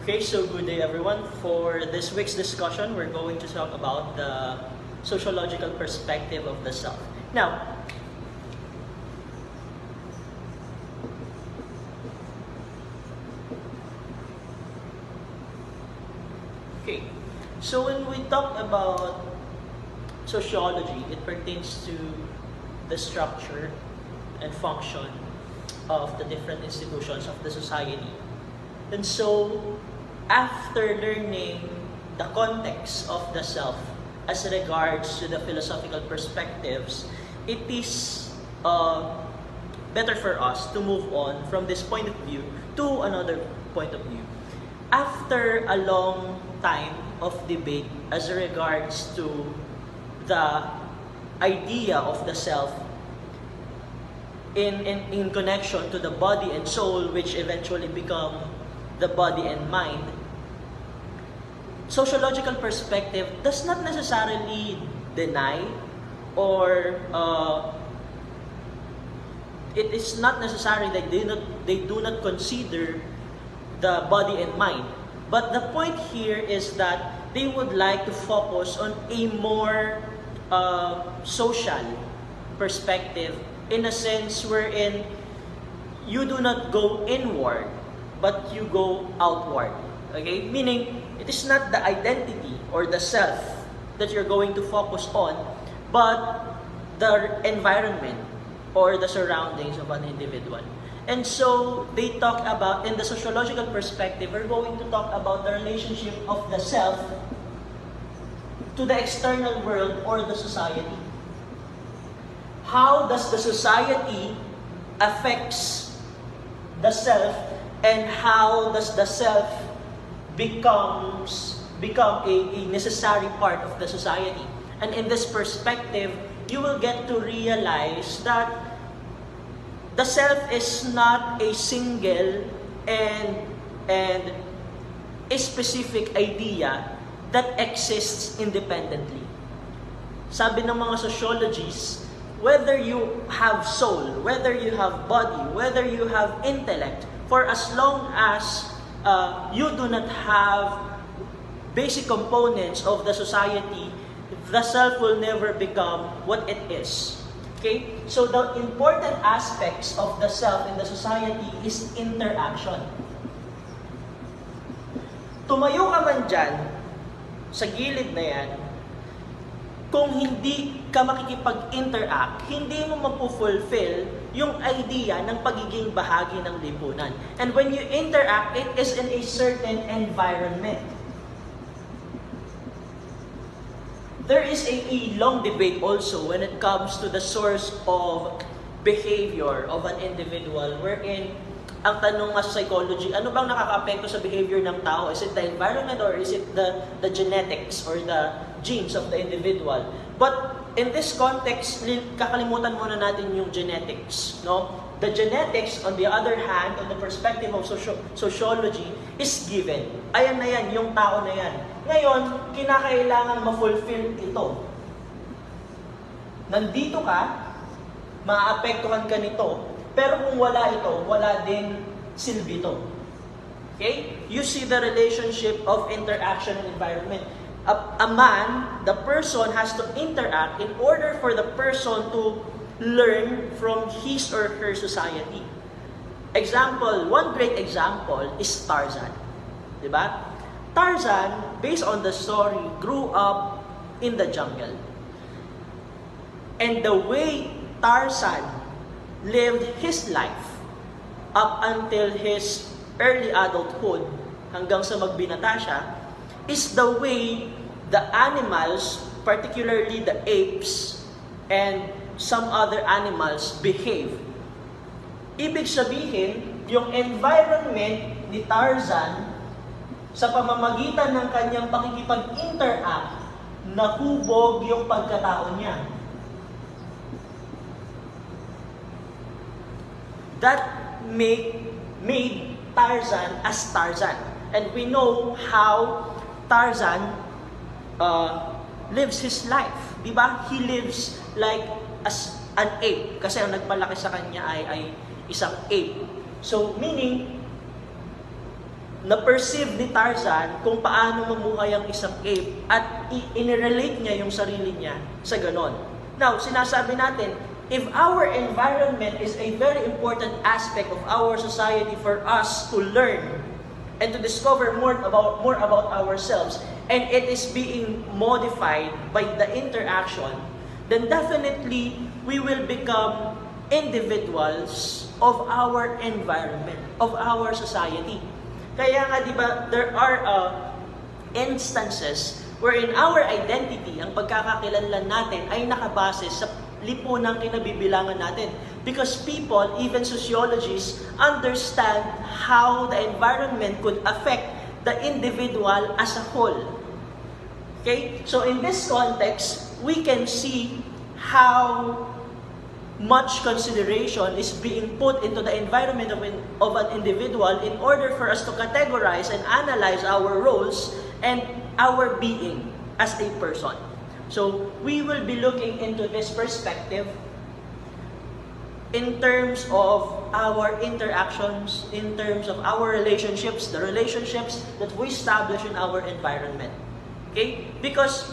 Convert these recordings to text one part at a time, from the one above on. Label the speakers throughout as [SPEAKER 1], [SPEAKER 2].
[SPEAKER 1] Okay, so good day everyone. For this week's discussion, we're going to talk about the sociological perspective of the self. Now, okay, so when we talk about sociology, it pertains to the structure and function of the different institutions of the society. And so, after learning the context of the self as regards to the philosophical perspectives, it is better for us to move on from this point of view to another point of view. After a long time of debate as regards to the idea of the self in connection to the body and soul, which eventually become the body and mind, sociological perspective does not necessarily deny or it is not necessary that they do not consider the body and mind. But the point here is that they would like to focus on a more social perspective, in a sense wherein you do not go inward, but you go outward. Okay? Meaning, it is not the identity or the self that you're going to focus on, but the environment or the surroundings of an individual. And so, they talk about, in the sociological perspective, we're going to talk about the relationship of the self to the external world or the society. How does the society affects the self, and how does the self become a necessary part of the society? And in this perspective, you will get to realize that the self is not a single and a specific idea that exists independently. Sabi ng mga sociologists, whether you have soul, whether you have body, whether you have intellect, for as long as you do not have basic components of the society, the self will never become what it is. Okay? So the important aspects of the self in the society is interaction. Tumayo ka man dyan, sa gilid na yan, kung hindi ka makikipag-interact, hindi mo mapufulfill yung idea ng pagiging bahagi ng lipunan. And when you interact, it is in a certain environment. There is a long debate also when it comes to the source of behavior of an individual, wherein ang tanong nga sa psychology, ano bang nakaka-apekto sa behavior ng tao? Is it the environment or is it the genetics or the genes of the individual? But in this context, kakalimutan muna natin yung genetics, no? The genetics, on the other hand, on the perspective of sociology, is given. Ayan na yan, yung tao na yan. Ngayon, kinakailangan ma-fulfill ito. Nandito ka, maaapektuhan ka nito, pero kung wala ito, wala din silbi ito. Okay? You see the relationship of interaction and environment. A man, the person has to interact in order for the person to learn from his or her society. Example, one great example is Tarzan. Diba? Tarzan, based on the story, grew up in the jungle. And the way Tarzan lived his life up until his early adulthood, hanggang sa magbinata siya, is the way the animals, particularly the apes and some other animals, behave. Ibig sabihin, yung environment ni Tarzan, sa pamamagitan ng kanyang pakikipag-interact, nahubog yung pagkatao niya. That made Tarzan as Tarzan. And we know how Tarzan lives his life. Diba? He lives like as an ape. Kasi ang nagpalaki sa kanya ay isang ape. So, meaning, na-perceive ni Tarzan kung paano mamuhay ang isang ape at inirelate niya yung sarili niya sa ganon. Now, sinasabi natin, if our environment is a very important aspect of our society for us to learn and to discover more about ourselves, and it is being modified by the interaction, then definitely we will become individuals of our environment, of our society. Kaya nga, di ba, there are instances wherein our identity, ang pagkakakilanlan natin, ay nakabase sa lipunang kinabibilangan natin. Because people, even sociologists, understand how the environment could affect the individual as a whole. Okay? So in this context, we can see how much consideration is being put into the environment of an individual in order for us to categorize and analyze our roles and our being as a person. So we will be looking into this perspective in terms of our interactions, in terms of our relationships, the relationships that we establish in our environment. Okay? Because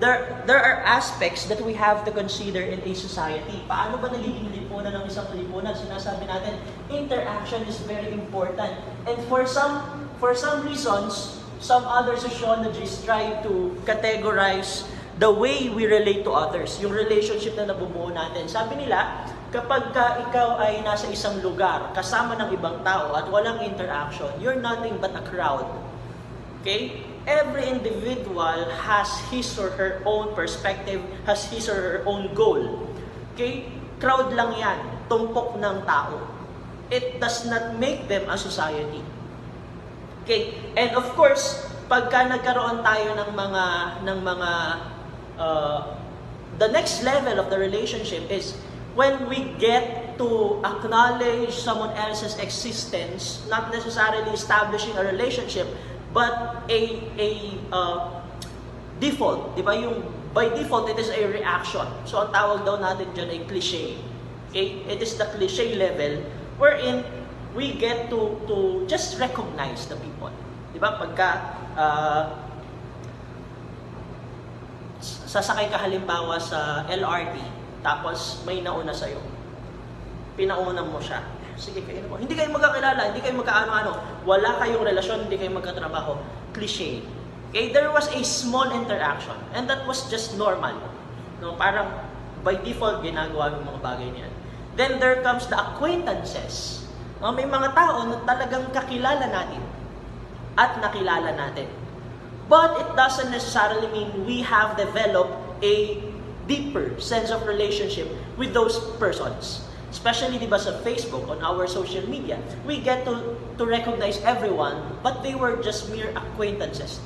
[SPEAKER 1] there are aspects that we have to consider in a society. Paano ba nagiging lipunan ng isang lipunan? Sinasabi natin, interaction is very important. And for some reasons, some other sociologists try to categorize the way we relate to others, yung relationship na nabubuo natin. Sabi nila, kapag ikaw ay nasa isang lugar, kasama ng ibang tao at walang interaction, you're nothing but a crowd. Okay? Every individual has his or her own perspective, has his or her own goal. Okay? Crowd lang yan, tumpok ng tao. It does not make them a society. Okay? And of course, pagka nagkaroon tayo ng mga the next level of the relationship is when we get to acknowledge someone else's existence, not necessarily establishing a relationship, but a default, di ba? Yung by default, it is a reaction. So ang tawag daw natin dyan ay cliche. Okay? It is the cliche level wherein we get to just recognize the people. Di ba? Pagka sasakay ka halimbawa sa LRT, tapos may nauna sa'yo. Pinaunan mo siya. Sige, kayo mo. Hindi kayo magkakilala, hindi kayo magkaano-ano. Wala kayong relasyon, hindi kayo magkatrabaho. Cliche. Okay, there was a small interaction and that was just normal. No, parang by default ginagawa yung mga bagay niyan. Then there comes the acquaintances. No, may mga tao na talagang kakilala natin at nakilala natin. But it doesn't necessarily mean we have developed a deeper sense of relationship with those persons. Especially, di ba, sa Facebook, on our social media, we get to recognize everyone, but they were just mere acquaintances.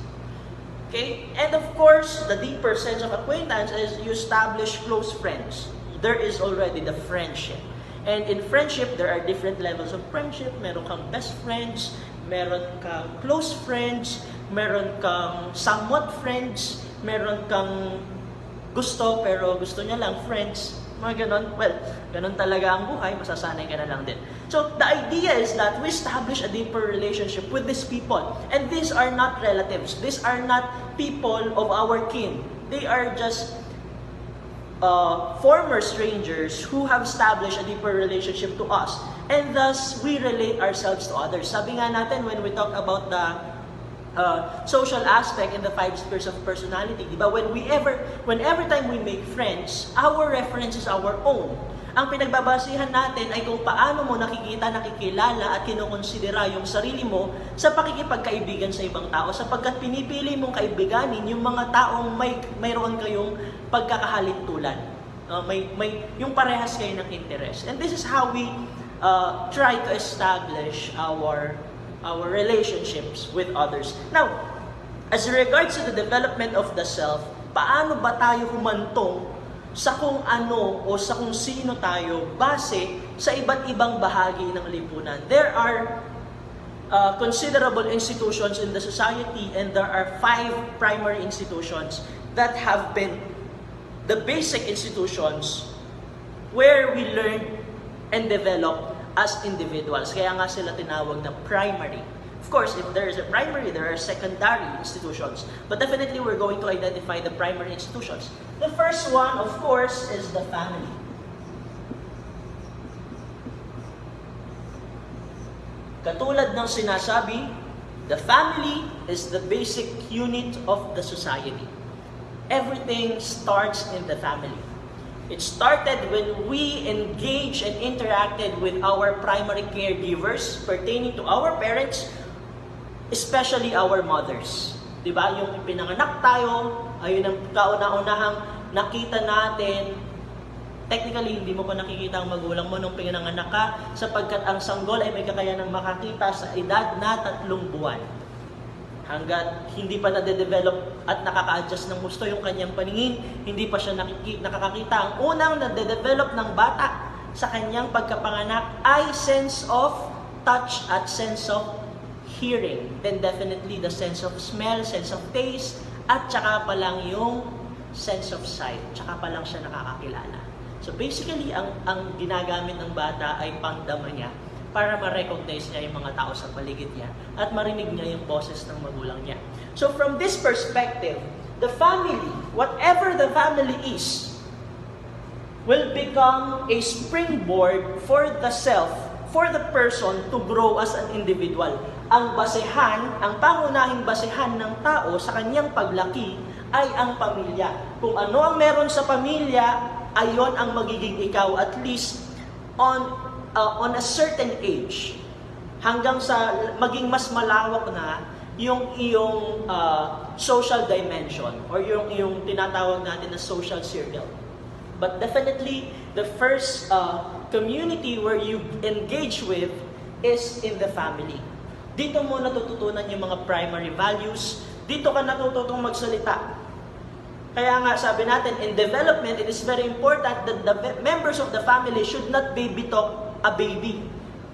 [SPEAKER 1] Okay? And of course, the deeper sense of acquaintance is you establish close friends. There is already the friendship. And in friendship, there are different levels of friendship. Meron kang best friends, meron kang close friends, meron kang somewhat friends, meron kang gusto, pero gusto niya lang friends. Mga ganon. Well, ganon talaga ang buhay, masasanay ka na lang din. So, the idea is that we establish a deeper relationship with these people. And these are not relatives. These are not people of our kin. They are just former strangers who have established a deeper relationship to us. And thus, we relate ourselves to others. Sabi nga natin, when we talk about the social aspect in the 5 spheres of personality, di ba? Whenever time we make friends, our reference is our own. Ang pinagbabasihan natin ay kung paano mo nakikita, nakikilala at kinukonsidera yung sarili mo sa pakikipagkaibigan sa ibang tao, sapagkat pinipili mong kaibiganin yung mga taong mayroon kayong pagkakahalintulan. Yung parehas kayo ng interest. And this is how we try to establish our relationships with others. Now, as regards to the development of the self, paano ba tayo humantong sa kung ano o sa kung sino tayo base sa iba't ibang bahagi ng lipunan? There are considerable institutions in the society, and there are 5 primary institutions that have been the basic institutions where we learn and develop as individuals. Kaya nga sila tinawag na primary. Of course, if there is a primary, there are secondary institutions. But definitely, we're going to identify the primary institutions. The first one, of course, is the family. Katulad ng sinasabi, the family is the basic unit of the society. Everything starts in the family. It started when we engaged and interacted with our primary caregivers pertaining to our parents, especially our mothers. Diba? Yung pinanganak tayo, ayun ang kauna-unahang nakita natin. Technically, hindi mo pa nakikita ang magulang mo nung pinanganak ka sapagkat ang sanggol ay may kakayanang makakita sa edad na 3 buwan. Hanggat hindi pa nade-develop at nakaka-adjust ng gusto yung kanyang paningin, hindi pa siya nakakakita. Ang unang nade-develop ng bata sa kanyang pagkapanganak ay sense of touch at sense of hearing. Then definitely the sense of smell, sense of taste, at tsaka pa lang yung sense of sight. Tsaka pa lang siya nakakakilala. So basically, ang ginagamit ng bata ay pangdama niya para ma-recognize niya yung mga tao sa paligid niya at marinig niya yung boses ng magulang niya. So from this perspective, the family, whatever the family is, will become a springboard for the self, for the person to grow as an individual. Ang basehan, ang pangunahing basehan ng tao sa kanyang paglaki ay ang pamilya. Kung ano ang meron sa pamilya, ayon ang magiging ikaw at least on a certain age hanggang sa maging mas malawak na yung iyong social dimension or yung iyong tinatawag natin na social circle. But definitely, the first community where you engage with is in the family. Dito mo natututunan yung mga primary values. Dito ka natututong magsalita. Kaya nga sabi natin, in development, it is very important that the members of the family should not baby-talk a baby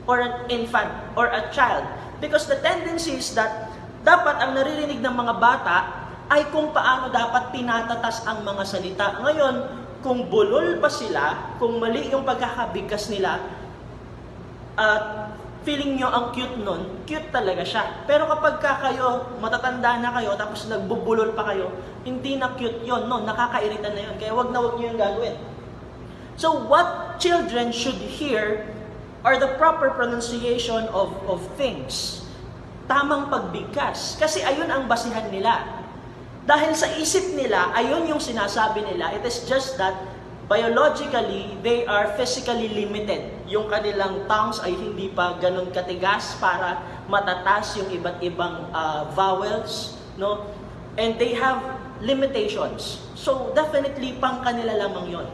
[SPEAKER 1] or an infant or a child. Because the tendency is that dapat ang naririnig ng mga bata ay kung paano dapat pinatatas ang mga salita. Ngayon, kung bulol pa sila, kung mali yung pagkakabigkas nila, feeling nyo ang cute nun, cute talaga siya. Pero kapag kayo, matatanda na kayo, tapos nagbubulol pa kayo, hindi na cute yun, no? Nakakairita na yun. Kaya wag na wag nyo yung gagawin. So what children should hear are the proper pronunciation of things. Tamang pagbigkas. Kasi ayun ang basihan nila. Dahil sa isip nila, ayun yung sinasabi nila, it is just that biologically, they are physically limited. Yung kanilang tongues ay hindi pa ganun katigas para matatas yung iba't ibang vowels, no? And they have limitations. So definitely pang kanila lamang yon.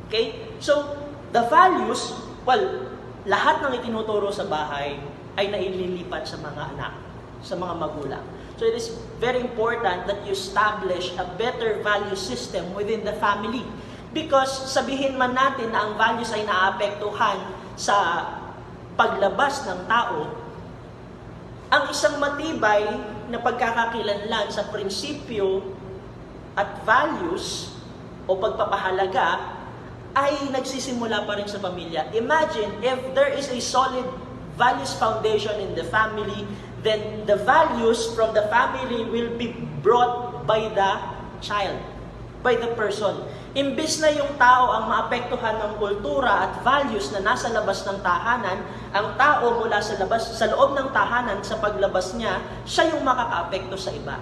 [SPEAKER 1] Okay? So the values, well, lahat ng itinuturo sa bahay ay naililipat sa mga anak, sa mga magulang. So it is very important that you establish a better value system within the family. Because sabihin man natin na ang values ay naapektuhan sa paglabas ng tao, ang isang matibay na pagkakakilanlan sa prinsipyo at values o pagpapahalaga ay nagsisimula pa rin sa pamilya. Imagine if there is a solid values foundation in the family, then the values from the family will be brought by the child, by the person. Imbis na yung tao ang maapektuhan ng kultura at values na nasa labas ng tahanan, ang tao mula sa loob ng tahanan sa paglabas niya, siya yung makakaapekto sa iba.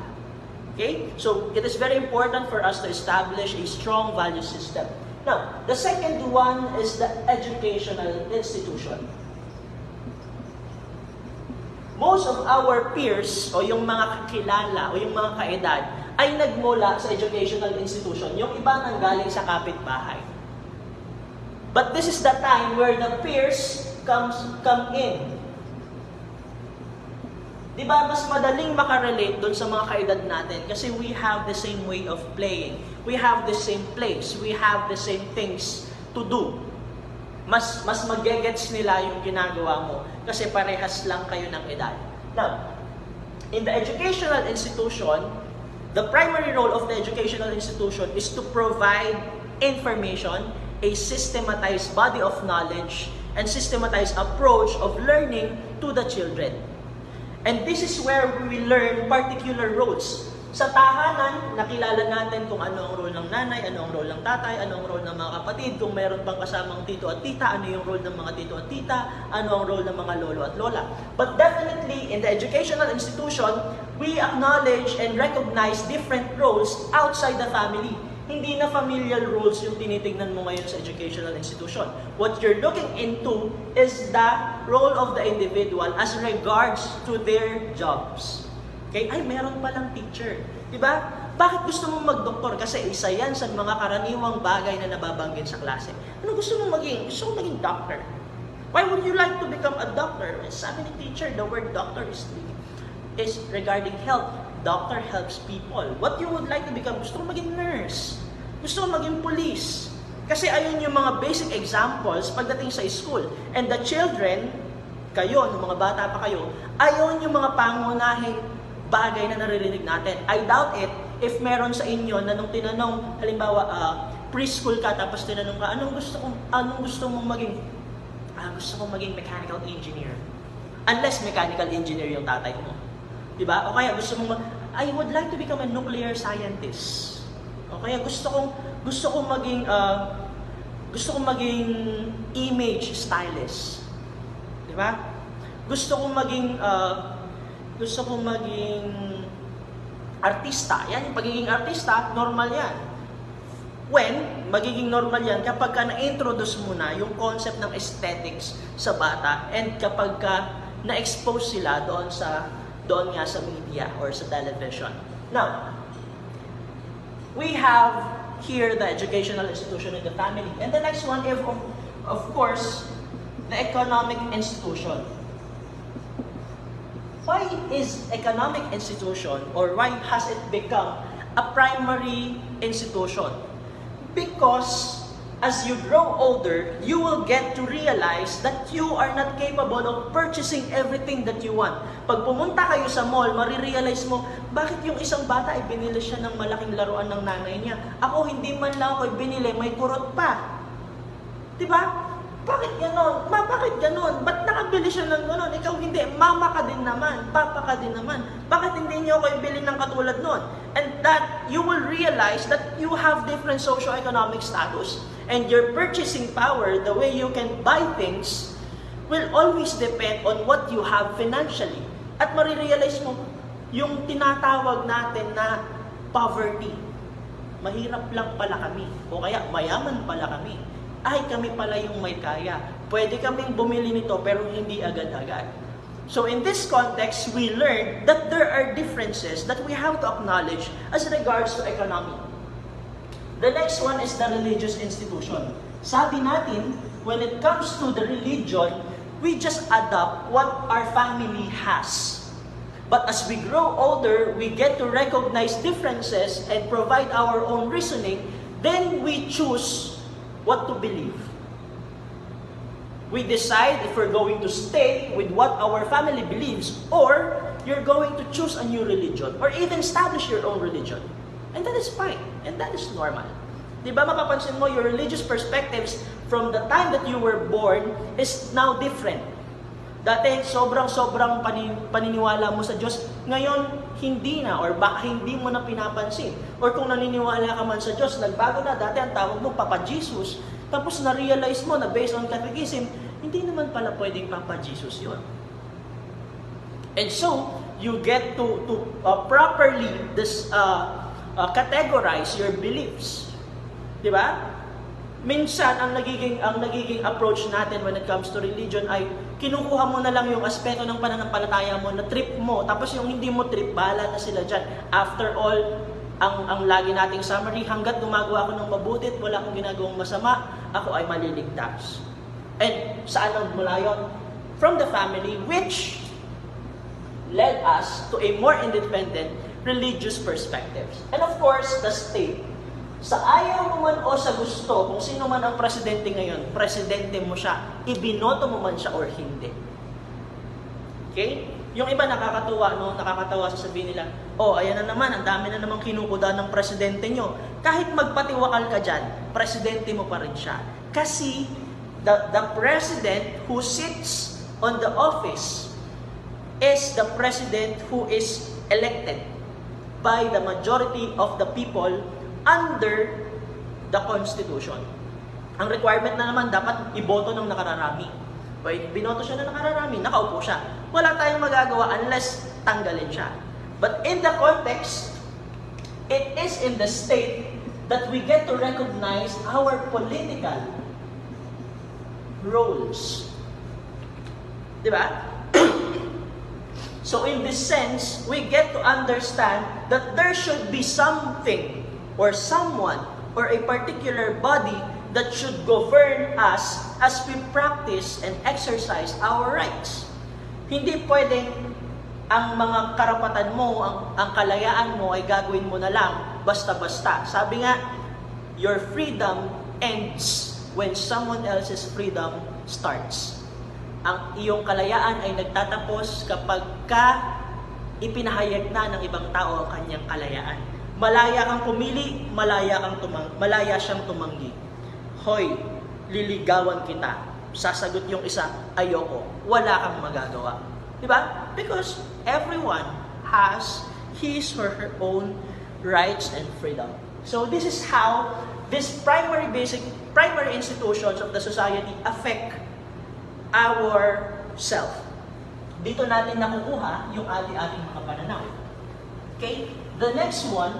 [SPEAKER 1] Okay? So, it is very important for us to establish a strong value system. Now, the second one is the educational institution. Most of our peers o yung mga kakilala o yung mga kaedad ay nagmula sa educational institution. Yung iba nanggaling sa kapitbahay. But this is the time where the peers come in. Diba, mas madaling makarelate doon sa mga kaedad natin kasi we have the same way of playing. We have the same place. We have the same things to do. Mas magigets nila yung ginagawa mo kasi parehas lang kayo ng edad. Now, in the educational institution, the primary role of the educational institution is to provide information, a systematized body of knowledge, and systematized approach of learning to the children. And this is where we will learn particular roles. Sa tahanan, nakilala natin kung ano ang role ng nanay, ano ang role ng tatay, ano ang role ng mga kapatid, kung meron bang kasamang tito at tita, ano yung role ng mga tito at tita, ano ang role ng mga lolo at lola. But definitely, in the educational institution, we acknowledge and recognize different roles outside the family. Hindi na familial roles yung tinitignan mo ngayon sa educational institution. What you're looking into is the role of the individual as regards to their jobs. Okay? Ay, meron palang teacher. Diba? Bakit gusto mong mag-doktor? Kasi isa yan sa mga karaniwang bagay na nababanggit sa klase. Ano gusto mong maging? Gusto mong maging doctor. Why would you like to become a doctor? Sabi ni teacher, the word doctor is regarding health. Doctor helps people. What you would like to become? Gusto ko maging nurse. Gusto ko maging police. Kasi ayun yung mga basic examples pagdating sa school. And the children, kayo, ng mga bata pa kayo, ayun yung mga pangunahing bagay na naririnig natin. I doubt it if meron sa inyo na nung tinanong, halimbawa, preschool ka, tapos tinanong ka, anong gusto mong maging? Gusto kong maging mechanical engineer. Unless mechanical engineer yung tatay mo. Diba? O kaya gusto mong I would like to become a nuclear scientist. O kaya gusto kong maging image stylist. Diba? Gusto kong maging artista. Yan, yung pagiging artista, normal yan. When, magiging normal yan kapag ka na-introduce mo na yung concept ng aesthetics sa bata and kapag ka na-expose sila doon nga sa media or sa television. Now, we have here the educational institution and the family. And the next one is, of course, the economic institution. Why is economic institution, or why has it become a primary institution? Because as you grow older, you will get to realize that you are not capable of purchasing everything that you want. Pag pumunta kayo sa mall, marirealize mo, bakit yung isang bata ay binili siya ng malaking laruan ng nanay niya? Ako, hindi man lang ako binili, may kurot pa. Diba? Bakit ganon? Bakit ganon? Ba't nakabili siya ng ganon? Ikaw hindi. Mama ka din naman. Papa ka din naman. Bakit hindi niyo ako ibili ng katulad nun? And that you will realize that you have different socio-economic status. And your purchasing power, the way you can buy things, will always depend on what you have financially. At marirealize mo, yung tinatawag natin na poverty, mahirap lang pala kami, o kaya mayaman pala kami, ay kami pala yung may kaya. Pwede kaming bumili nito pero hindi agad-agad. So in this context, we learned that there are differences that we have to acknowledge as regards to economy. The next one is the religious institution. Sabi natin, when it comes to the religion, we just adopt what our family has. But as we grow older, we get to recognize differences and provide our own reasoning, then we choose what to believe. We decide if we're going to stay with what our family believes or you're going to choose a new religion or even establish your own religion. And that is fine. And that is normal. Diba mapapansin mo, your religious perspectives from the time that you were born is now different. Dati, sobrang paniniwala mo sa Diyos. Ngayon, hindi na or baka hindi mo na pinapansin. Or kung naniniwala ka man sa Diyos, nagbago na. Dati ang tawag mo, Papa Jesus. Tapos na-realize mo na based on catechism, hindi naman pala pwedeng Papa Jesus yun. And so, you get to properly categorize your beliefs. Diba? Minsan, ang nagiging approach natin when it comes to religion ay kinukuha mo na lang yung aspeto ng pananampalataya mo na trip mo. Tapos yung hindi mo trip, bahala na sila dyan. After all, ang lagi nating summary, hanggat gumagawa ako ng mabuti at wala akong ginagawang masama, ako ay maliligtas. And saan ang mula yun? From the family, which led us to a more independent religious perspectives. And of course, the state. Sa ayaw mo man o sa gusto, kung sino man ang presidente ngayon, presidente mo siya, ibinoto mo man siya or hindi. Okay? Yung iba nakakatawa, no? Nakakatawa sasabihin nila, ayan na naman, ang dami na namang kinukuda ng presidente nyo. Kahit magpatiwakal ka dyan, presidente mo pa rin siya. Kasi the president who sits on the office is the president who is elected by the majority of the people under the Constitution. Ang requirement na naman, dapat iboto ng nakararami. Pag binoto siya ng nakararami, nakaupo siya. Wala tayong magagawa unless tanggalin siya. But in the context, it is in the state that we get to recognize our political roles. Diba? So in this sense, we get to understand that there should be something or someone or a particular body that should govern us as we practice and exercise our rights. Hindi pwedeng ang mga karapatan mo, ang kalayaan mo ay gagawin mo na lang basta-basta. Sabi nga, your freedom ends when someone else's freedom starts. Ang iyong kalayaan ay nagtatapos kapag ipinahayag na ng ibang tao ang kanyang kalayaan. Malaya kang pumili, malaya siyang tumanggi. Hoy, liligawan kita. Sasagot yung isa, ayoko. Wala kang magagawa. Diba? Because everyone has his or her own rights and freedom. So this is how these primary institutions of the society affect our self. Dito natin nakukuha yung ating mga pananaw. Okay? The next one,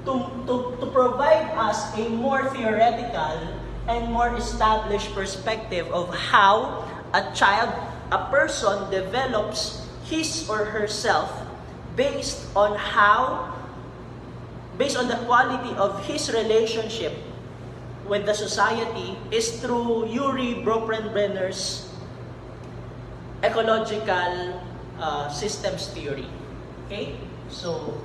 [SPEAKER 1] to provide us a more theoretical and more established perspective of how a person develops his or herself based on the quality of his relationship with the society is through Urie Bronfenbrenner's ecological systems theory. Okay? So,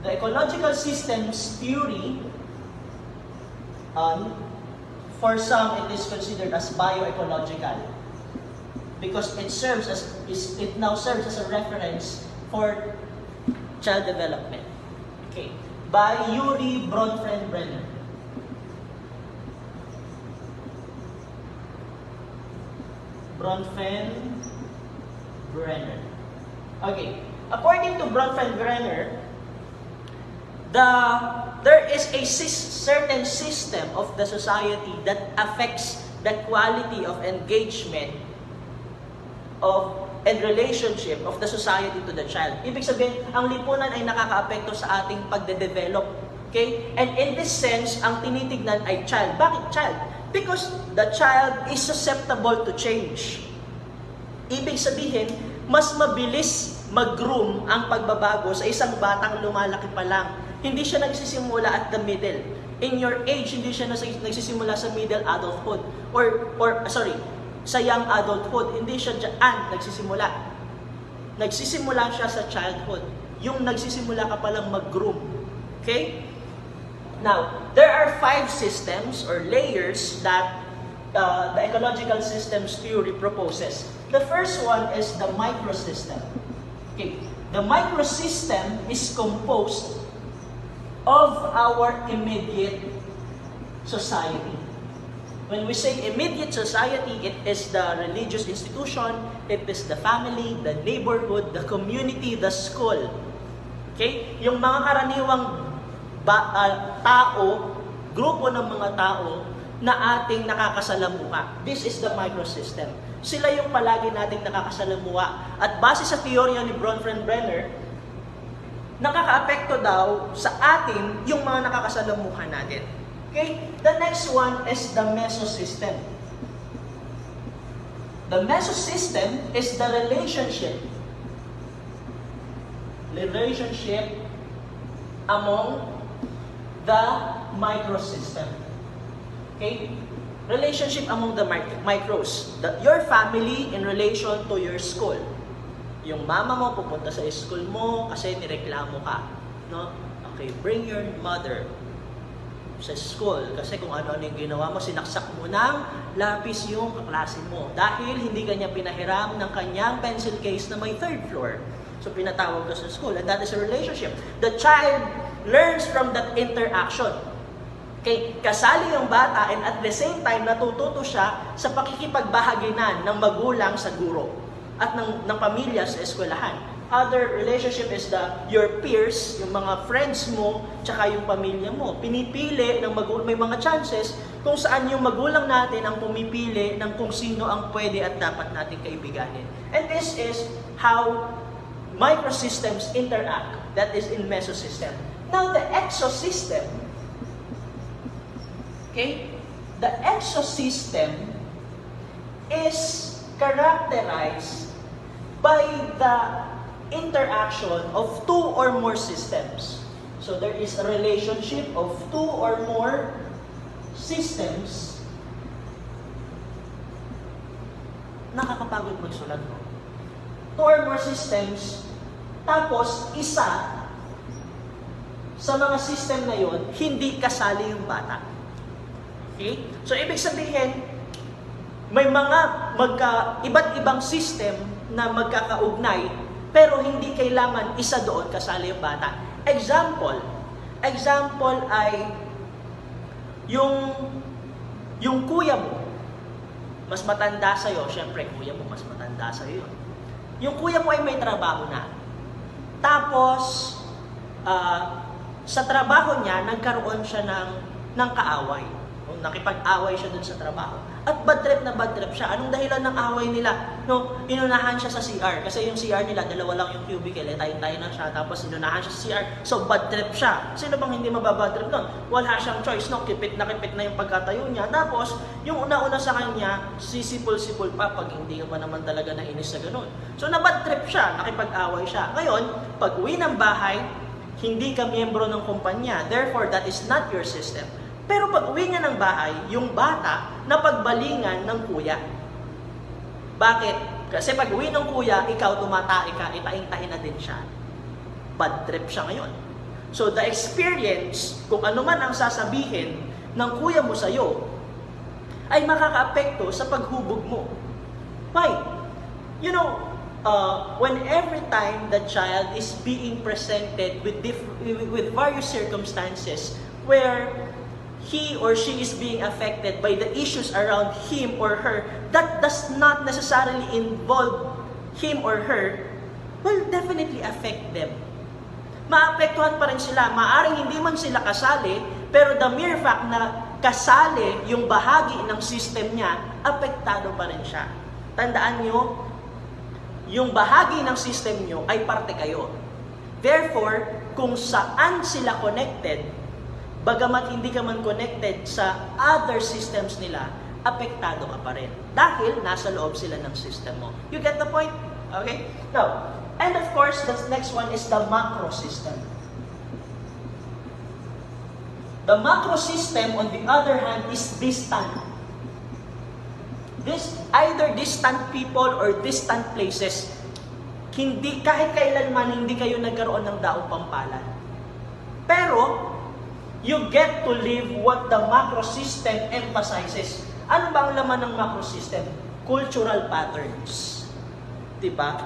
[SPEAKER 1] the ecological systems theory, for some it is considered as bioecological because it now serves as a reference for child development. Okay, by Urie Bronfenbrenner. Bronfenbrenner. Okay, according to Bronfenbrenner, there is a certain system of the society that affects the quality of engagement and relationship of the society to the child. Ibig sabihin, ang lipunan ay nakakaapekto sa ating pagde-develop. Okay? And in this sense, ang tinitignan ay child. Bakit child? Because the child is susceptible to change. Ibig sabihin, mas mabilis mag-groom ang pagbabago sa isang batang lumalaki pa lang. Hindi siya nagsisimula at the middle. In your age, hindi siya nagsisimula sa middle adulthood. Sa young adulthood. Hindi siya dyan nagsisimula. Nagsisimula siya sa childhood. Yung nagsisimula ka palang mag-groom. Okay? Now, there are 5 systems or layers that the ecological systems theory proposes. The first one is the microsystem. Okay. The microsystem is composed of our immediate society. When we say immediate society, it is the religious institution, it is the family, the neighborhood, the community, the school. Okay? Yung mga karaniwang grupo ng mga tao na ating nakakasalamuha. This is the microsystem. Sila yung palagi nating nakakasalamuha. At base sa teorya ni Bronfenbrenner, nakakaapekto daw sa atin yung mga nakakasalamuha natin. Okay? The next one is the mesosystem. The mesosystem is the relationship among the microsystem. Okay? Relationship among the micros. Your family in relation to your school. Yung mama mo pupunta sa school mo kasi nireklamo ka. No? Okay, bring your mother sa school kasi kung ano yung ginawa mo, sinaksak mo ng lapis yung kaklase mo dahil hindi kanya pinahiram ng kanyang pencil case na may 3rd floor. So pinatawag ka sa school and that is a relationship. The child learns from that interaction. Okay, kasali yung bata and at the same time natututo siya sa pakikipagbahaginan ng magulang sa guro at ng pamilya sa eskwelahan. Other relationship is your peers, yung mga friends mo, tsaka yung pamilya mo. Pinipili ng may mga chances kung saan yung magulang natin ang pumipili ng kung sino ang pwede at dapat natin kaibiganin. And this is how microsystems interact, that is in mesosystem. Now the exosystem, okay, the exosystem is characterized by the interaction of two or more systems. So there is a relationship of two or more systems. Nakakapagod magsulat mo. Two or more systems, tapos isa sa mga system na yon, hindi kasali yung bata. Okay? So ibig sabihin, may mga iba't ibang system na magkakaugnay, pero hindi kailangan isa doon kasali yung bata. Example ay yung kuya mo, mas matanda sa'yo, syempre kuya mo, mas matanda sa'yo yun. Yung kuya mo ay may trabaho na. Tapos, sa trabaho niya, nagkaroon siya ng kaaway. Nakipag-away siya dun sa trabaho. At bad trip siya. Anong dahilan ng away nila? No, inunahan siya sa CR. Kasi yung CR nila, dalawa lang yung cubicle. Tayo-tayo na siya. Tapos inunahan siya sa CR. So, bad trip siya. Sino bang hindi mababad trip nun? Wala siyang choice. No? Kipit na yung pagkatayo niya. Tapos, yung una-una sa kanya, sisipol-sipol pa pag hindi ka pa naman talaga nainis sa ganun. So, na-bad trip siya. Nakipag-away siya. Ngayon, pag uwi ng bahay, hindi ka miyembro ng kumpanya. Therefore, that is not your system. Pero pag uwi niya ng bahay, yung bata napagbalingan ng kuya. Bakit? Kasi pag uwi ng kuya, ikaw tumatae ka, itaing-tahin na din siya. Bad trip siya ngayon. So the experience, kung ano man ang sasabihin ng kuya mo sa'yo, ay makakaapekto sa paghubog mo. Why? You know, when every time the child is being presented with various circumstances where he or she is being affected by the issues around him or her, that does not necessarily involve him or her, will definitely affect them. Maapektuhan pa rin sila. Maaring hindi man sila kasali, pero the mere fact na kasali yung bahagi ng system niya, apektado pa rin siya. Tandaan nyo, yung bahagi ng system nyo ay parte kayo. Therefore, kung saan sila connected, bagamat hindi ka man connected sa other systems nila, apektado ka pa rin. Dahil nasa loob sila ng system mo. You get the point? Okay? Now, and of course, the next one is the macro system. The macro system, on the other hand, is distant. Either distant people or distant places. Kahit kailanman, hindi kayo nagkaroon ng daong pampalan. Pero, you get to live what the macro system emphasizes. Ano ba ang laman ng macro system? Cultural patterns. Diba?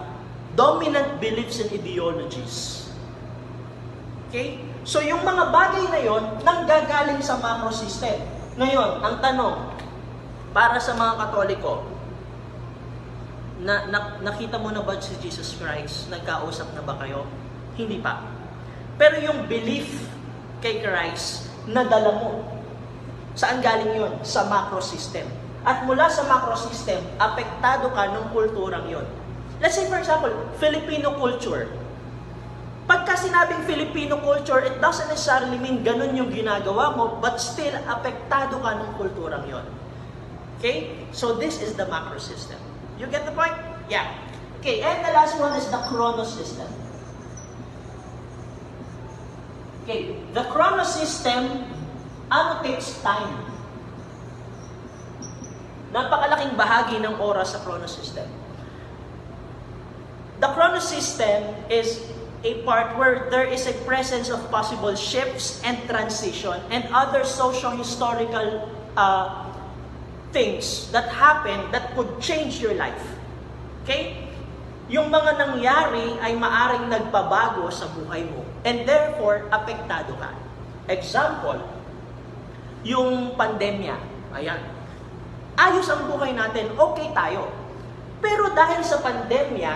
[SPEAKER 1] Dominant beliefs and ideologies. Okay? So, yung mga bagay na yon, nanggagaling sa macro system. Ngayon, ang tanong, para sa mga Katoliko, nakita mo na ba si Jesus Christ? Nagkausap na ba kayo? Hindi pa. Pero yung belief kay Christ, nadala mo. Saan galing yun? Sa macro system. At mula sa macro system, apektado ka ng kulturang yon. Let's say for example, Filipino culture. Pagka sinabing Filipino culture, it doesn't necessarily mean ganun yung ginagawa mo, but still, apektado ka ng kulturang yon. Okay? So this is the macro system. You get the point? Yeah. Okay, and the last one is the chronos system. Okay, the chronos system annotates time. Napakalaking bahagi ng oras sa chronos system. The chronos system is a part where there is a presence of possible shifts and transition and other socio-historical things that happen that could change your life. Okay? Yung mga nangyari ay maaring nagpabago sa buhay mo and therefore, apektado ka. Example, yung pandemya. Ayan. Ayos ang buhay natin, okay tayo. Pero dahil sa pandemya,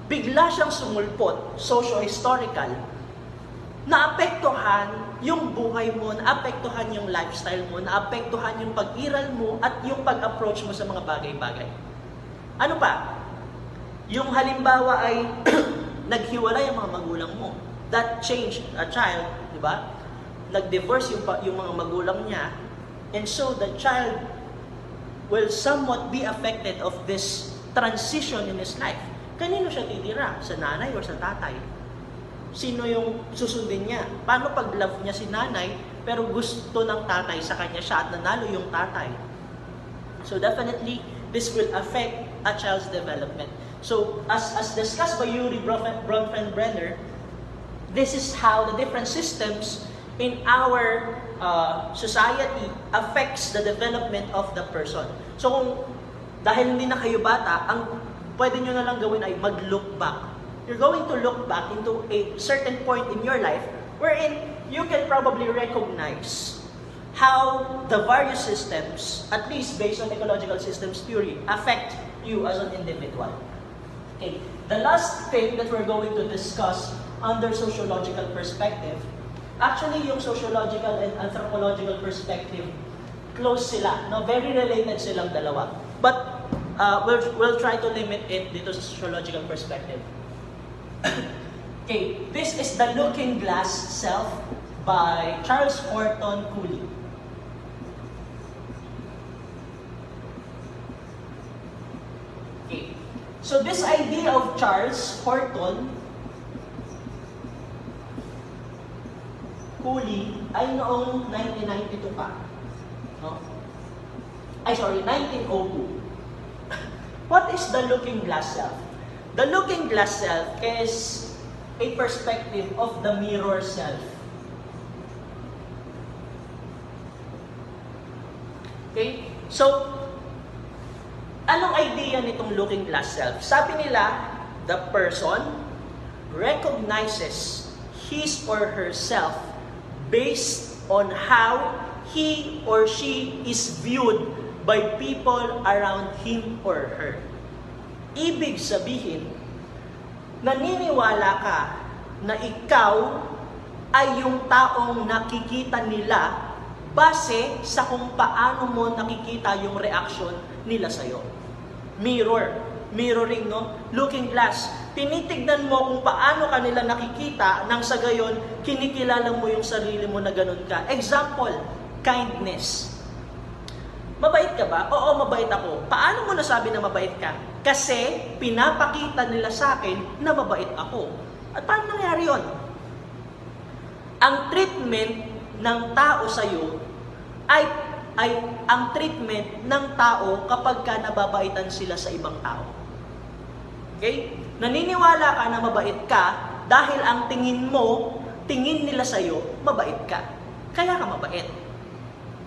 [SPEAKER 1] bigla siyang sumulpot, socio-historical, naapektuhan yung buhay mo, naapektuhan yung lifestyle mo, naapektuhan yung pag-iral mo at yung pag-approach mo sa mga bagay-bagay. Ano pa? Yung halimbawa ay naghiwalay ang mga magulang mo. That changed a child, di ba? Nag-divorce yung mga magulang niya, and so the child will somewhat be affected of this transition in his life. Kanino siya titira? Sa nanay or sa tatay? Sino yung susundin niya? Paano pag love niya si nanay, pero gusto ng tatay sa kanya siya at nanalo yung tatay? So definitely, this will affect a child's development. So as discussed by Yuri Bronfenbrenner, this is how the different systems in our society affects the development of the person. So kung dahil hindi na kayo bata, ang pwede nyo na lang gawin ay mag-look back. You're going to look back into a certain point in your life wherein you can probably recognize how the various systems, at least based on ecological systems theory, affect you as an individual. Okay. The last thing that we're going to discuss under sociological perspective, actually yung sociological and anthropological perspective, close sila, no? Very related silang dalawa. But we'll try to limit it dito sa sociological perspective. Okay, this is The Looking Glass Self by Charles Horton Cooley. Okay, so this idea of Charles Horton Cooley ay noong 1992 pa. No? 1902. What is the looking glass self? The looking glass self is a perspective of the mirror self. Okay? So, anong idea nitong looking glass self? Sabi nila, the person recognizes his or herself based on how he or she is viewed by people around him or her. Ibig sabihin, naniniwala ka na ikaw ay yung taong nakikita nila base sa kung paano mo nakikita yung reaction nila sa'yo. Mirroring, no? Looking glass. Tinitignan mo kung paano kanila nakikita nang sa gayon, kinikilala mo yung sarili mo na ganun ka. Example, kindness. Mabait ka ba? Oo, mabait ako. Paano mo nasabi na mabait ka? Kasi pinapakita nila sa akin na mabait ako. At paano nangyari yun? Ang treatment ng tao sa'yo ay ang treatment ng tao kapag ka nababaitan sila sa ibang tao. Okay? Naniniwala ka na mabait ka dahil ang tingin nila sa'yo, mabait ka. Kaya ka mabait.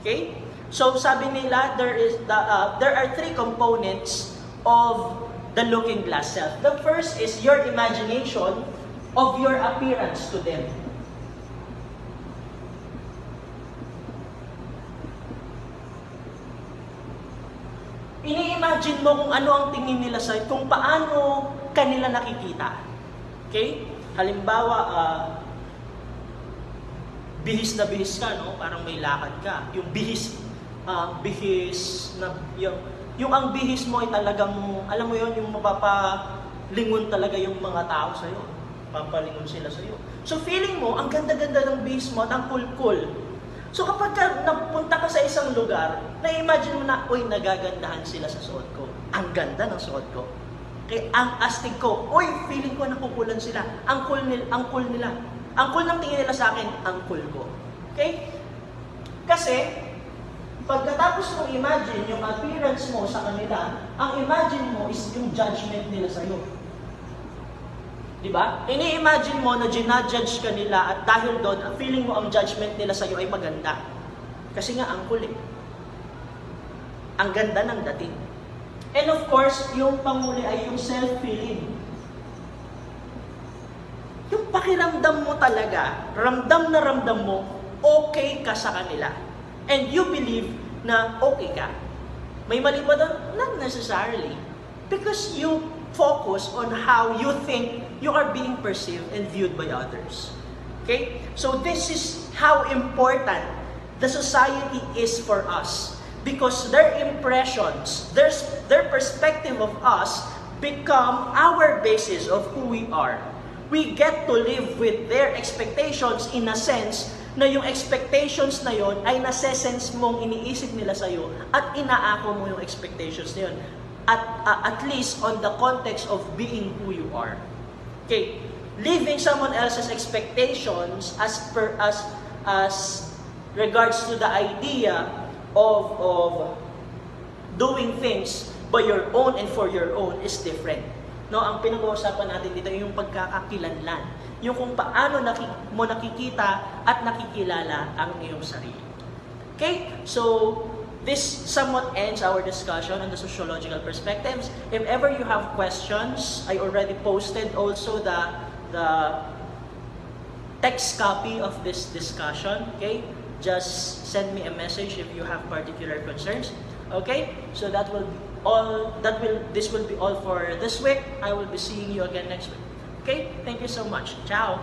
[SPEAKER 1] Okay? So sabi nila, there are three components of the looking glass self. The first is your imagination of your appearance to them. Ini-imagine mo kung ano ang tingin nila sa'yo, kung paano kanila nakikita. Okay? Halimbawa, bihis na bihis ka, no? Parang may lakad ka. Yung bihis na, yung ang bihis mo ay talagang, alam mo yon, yung mapapalingon talaga yung mga tao sa'yo. Papalingon sila sa'yo. So feeling mo, ang ganda-ganda ng bihis mo at ang cool-cool. So kapag napunta ka sa isang lugar, na-imagine mo na, uy, nagagandahan sila sa suot ko. Ang ganda ng suot ko. Kaya ang astig ko, uy, feeling ko nakukulan sila. Ang cool nila. Ang cool ng tingin nila sa akin, ang cool ko. Okay? Kasi, pagkatapos mong imagine yung appearance mo sa kanila, ang imagine mo is yung judgment nila sa'yo. Diba? Ini-imagine mo na ginajudge ka nila at dahil doon, feeling mo ang judgment nila sa'yo ay maganda. Kasi nga, ang cool eh. Ang ganda ng dating. And of course, yung panguli ay yung self-feeling. Yung pakiramdam mo talaga, ramdam na ramdam mo, okay ka sa kanila. and you believe na okay ka. May mali ba doon? Not necessarily. Because you focus on how you think you are being perceived and viewed by others. Okay? So this is how important the society is for us. Because their impressions, their perspective of us become our basis of who we are. We get to live with their expectations in a sense na yung expectations na yon ay nase-sense mong iniisip nila sa'yo at inaako mo yung expectations na yun. At least on the context of being who you are. Okay, living someone else's expectations as regards to the idea of doing things by your own and for your own is different. No, ang pinag-uusapan natin dito yung pagkakakilanlan, yung kung paano mo nakikita at nakikilala ang iyong sarili. Okay? So, this somewhat ends our discussion on the sociological perspectives. If ever you have questions, I already posted also the text copy of this discussion. Okay? Just send me a message if you have particular concerns. Okay? So that will be all. This will be all for this week. I will be seeing you again next week. Okay? Thank you so much. Ciao.